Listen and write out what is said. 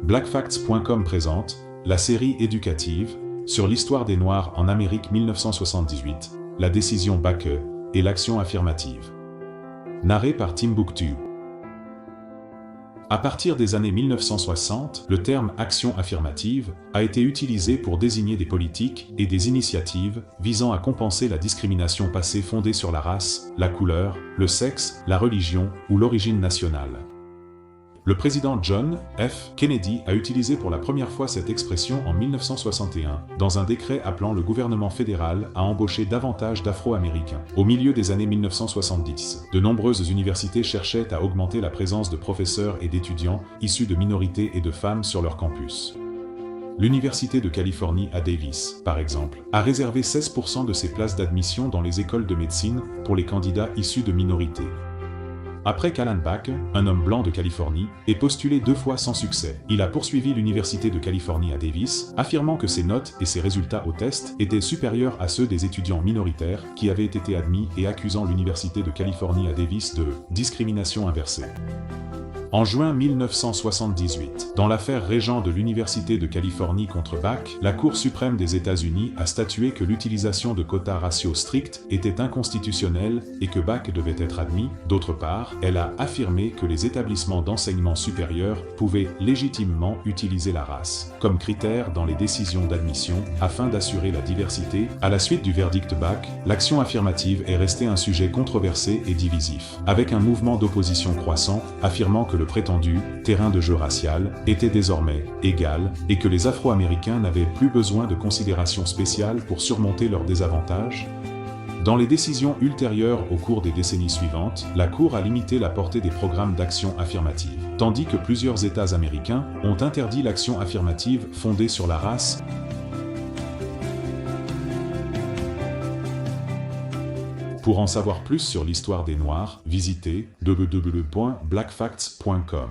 Blackfacts.com présente la série éducative sur l'histoire des Noirs en Amérique 1978, la décision Bakke et l'action affirmative. Narré par Timbuktu. À partir des années 1960, le terme « action affirmative » a été utilisé pour désigner des politiques et des initiatives visant à compenser la discrimination passée fondée sur la race, la couleur, le sexe, la religion ou l'origine nationale. Le président John F. Kennedy a utilisé pour la première fois cette expression en 1961, dans un décret appelant le gouvernement fédéral à embaucher davantage d'Afro-Américains. Au milieu des années 1970, de nombreuses universités cherchaient à augmenter la présence de professeurs et d'étudiants issus de minorités et de femmes sur leur campus. L'Université de Californie à Davis, par exemple, a réservé 16% de ses places d'admission dans les écoles de médecine pour les candidats issus de minorités. Après qu'Alan Bakke, un homme blanc de Californie, ait postulé 2 fois sans succès, il a poursuivi l'Université de Californie à Davis, affirmant que ses notes et ses résultats au test étaient supérieurs à ceux des étudiants minoritaires qui avaient été admis et accusant l'Université de Californie à Davis de discrimination inversée. En juin 1978, dans l'affaire Régent de l'Université de Californie contre Bakke, la Cour suprême des États-Unis a statué que l'utilisation de quotas raciaux stricts était inconstitutionnelle et que Bakke devait être admis. D'autre part, elle a affirmé que les établissements d'enseignement supérieur pouvaient légitimement utiliser la race comme critère dans les décisions d'admission afin d'assurer la diversité. À la suite du verdict Bakke, l'action affirmative est restée un sujet controversé et divisif, avec un mouvement d'opposition croissant affirmant que le prétendu terrain de jeu racial était désormais égal et que les Afro-Américains n'avaient plus besoin de considérations spéciales pour surmonter leurs désavantages. Dans les décisions ultérieures au cours des décennies suivantes, la Cour a limité la portée des programmes d'action affirmative, tandis que plusieurs États américains ont interdit l'action affirmative fondée sur la race. Pour en savoir plus sur l'histoire des Noirs, visitez www.blackfacts.com.